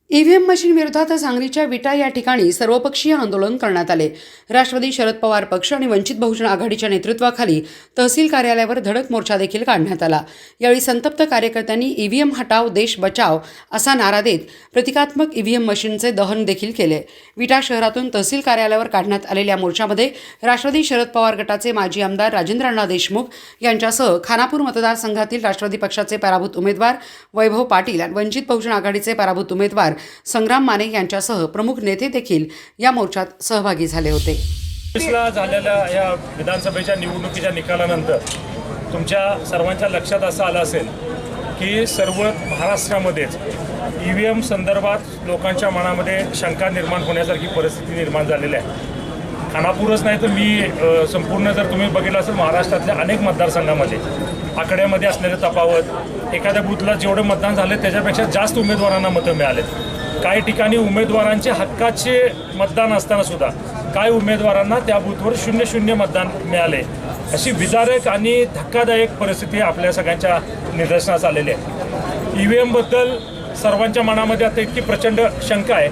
EVM machine विरोधात सांगलीच्या विटा या ठिकाणी सर्वपक्षीय आंदोलन करण्यात आले। राष्ट्रवादी शरद पवार पक्ष आणि वंचित बहुजन आघाडीच्या नेतृत्वाखाली तहसील कार्यालयावर धडक मोर्चा देखील काढण्यात आला। यावेळी संतप्त कार्यकर्त्यांनी ईव्हीएम हटाव देश बचाव असा नारा देत प्रतिकात्मक ईव्हीएम मशीनचे दहन देखील केले। विटा शहरातून तहसील कार्यालयावर काढण्यात आलेल्या मोर्चामध्ये राष्ट्रवादी शरद पवार गटाचे माजी आमदार राजेंद्र देशमुख यांच्यासह खानापूर मतदारसंघातील राष्ट्रवादी पक्षाचे पराभूत उमेदवार वैभव पाटील आणि वंचित बहुजन आघाडीचे पराभूत उमेदवार संग्राम माने यांच्यासह प्रमुख नेते देखील या मोर्चात सहभागी झाले होते। झालेल्या या विधानसभेच्या निवडणुकीच्या निकालानंतर तुमच्या सर्वांच्या लक्षात असं आलं असेल की सर्व महाराष्ट्रामध्येच ईव्हीएम संदर्भात लोकांच्या मनामध्ये शंका निर्माण होण्यासारखी परिस्थिती निर्माण झालेली आहे। खानापूरच नाही तर मी संपूर्ण जर तुम्ही बघितलं असेल महाराष्ट्रातल्या अनेक मतदारसंघामध्ये आकड्यामध्ये असलेले तफावत, एखाद्या बूथला जेवढे मतदान झाले त्याच्यापेक्षा जास्त उमेदवारांना मतं मिळाले। काही ठिकाणी उमेदवारांचे हक्काचे मतदान असताना सुद्धा काही उमेदवारांना त्या बूथवर 0-0 मतदान मिळाले। अशी विदारक आणि धक्कादायक परिस्थिती आपल्या सगळ्यांच्या निदर्शनास आलेली आहे। ईव्हीएमबद्दल सर्वांच्या मनामध्ये आता इतकी प्रचंड शंका आहे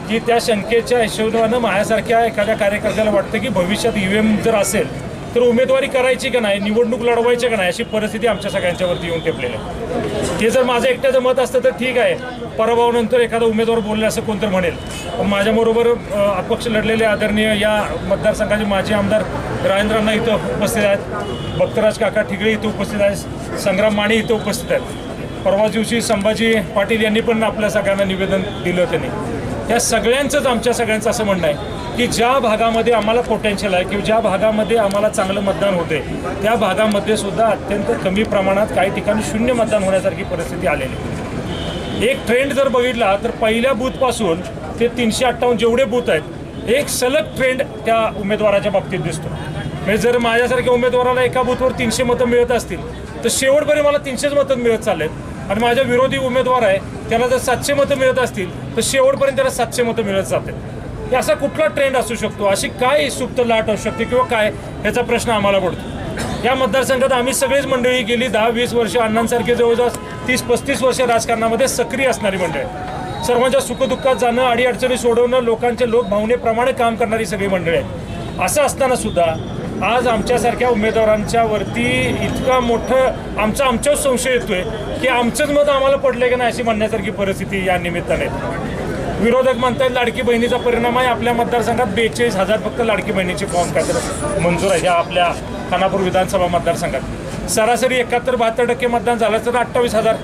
की त्या शंकेच्या हिशोबानं माझ्यासारख्या एखाद्या कार्यकर्त्याला वाटतं की भविष्यात ईव्हीएम जर असेल तर उमेदवारी करायची का नाही, निवडणूक लढवायची का नाही, अशी परिस्थिती आमच्या सगळ्यांच्यावरती येऊन टेपलेली आहे। ते जर माझं एकट्याचं मत असतं तर ठीक आहे, पराभवानंतर एखादा उमेदवार बोलले असं कोणतं म्हणेल, पण माझ्याबरोबर अपक्ष लढलेले आदरणीय या मतदारसंघाचे माजी आमदार राजेंद्रांना इथं उपस्थित आहेत, भक्तराज काका ठिगळे इथं उपस्थित आहेत, संग्राम माने इथं उपस्थित आहेत। परवा दिवशी संभाजी पाटील यांनी पण आपल्या सगळ्यांना निवेदन दिलं त्यांनी। या सगळ्यांचंच आमच्या सगळ्यांचं असं म्हणणं आहे की ज्या भागामध्ये आम्हाला पोटेन्शियल आहे किंवा ज्या भागामध्ये आम्हाला चांगलं मतदान होते त्या भागामध्ये सुद्धा अत्यंत कमी प्रमाणात काही ठिकाणी 0 मतदान होण्यासारखी परिस्थिती आलेली आहे। एक ट्रेंड जर बघितला तर पहिल्या बूथपासून ते 358 जेवढे बूथ आहेत एक सलग ट्रेंड त्या उमेदवाराच्या बाबतीत दिसतो। म्हणजे जर माझ्यासारख्या उमेदवाराला एका बूथवर 300 मतं मिळत असतील तर शेवटपर्यंत मला 300 मतं मिळत चाललेत आणि माझ्या विरोधी उमेदवार आहे त्याला जर 700 मतं मिळत असतील तर शेवटपर्यंत त्याला 700 मतं मिळत जातात। असा कुठला ट्रेंड असू शकतो, अशी काय सुप्त लाट असू शकते किंवा काय, याचा प्रश्न आम्हाला पडतो। या मतदारसंघात आम्ही सगळीच मंडळी गेली 10-20 वर्ष अण्णांसारखे जवळजवळ 30-35 वर्ष राजकारणामध्ये सक्रिय असणारी मंडळी, सर्वांच्या सुखदुःखात जाणं, अडीअडचणी सोडवणं, लोकांचे लोकभावनेप्रमाणे काम करणारी सगळी मंडळी आहेत। असं असताना सुद्धा आज आमच्यासारख्या उमेदवारांच्या वरती इतका मोठं आमच्यावर संशय येतोय की आमचंच मत आम्हाला पडले की नाही अशी म्हणण्यासारखी परिस्थिती या निमित्ताने। विरोधक म्हणतात लाडकी बहिणीचा परिणाम आहे। आपल्या मतदारसंघात 42,000 फक्त लाडकी बहिणीचे फॉर्म काहीतरी मंजूर आहे या आपल्या खानापूर विधानसभा मतदारसंघात। सरासरी 71-72% मतदान झालं तर 28,000,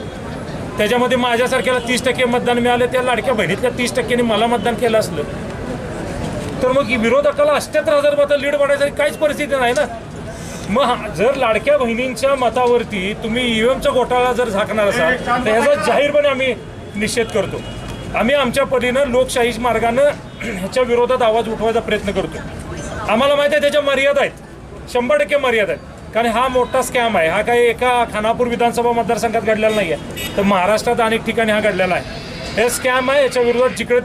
त्याच्यामध्ये माझ्यासारख्याला 30% मतदान मिळाले। त्या लाडक्या बहिणीतल्या 30%नी मला मतदान केलं असलं तर मग विरोधकाला 78,000 मतं लीड वाढायची काहीच परिस्थिती नाही ना। मग जर लाडक्या बहिणींच्या मतावरती तुम्ही ईव्हीएमचा घोटाळा जर झाकणार असाल तर ह्याचा जाहीरपणे आम्ही निषेध करतो। आम्ही आमच्या परीनं लोकशाही मार्गानं ह्याच्या विरोधात आवाज उठवायचा प्रयत्न करतो। आम्हाला माहिती आहे त्याच्या मर्यादा आहेत, 100% मर्यादा आहेत, कारण हा मोठा स्कॅम आहे। हा काही एका खानापूर विधानसभा मतदारसंघात घडलेला नाही आहे, तर महाराष्ट्रात अनेक ठिकाणी हा घडलेला आहे। हे स्कॅम आहे, याच्या विरोधात जिकडे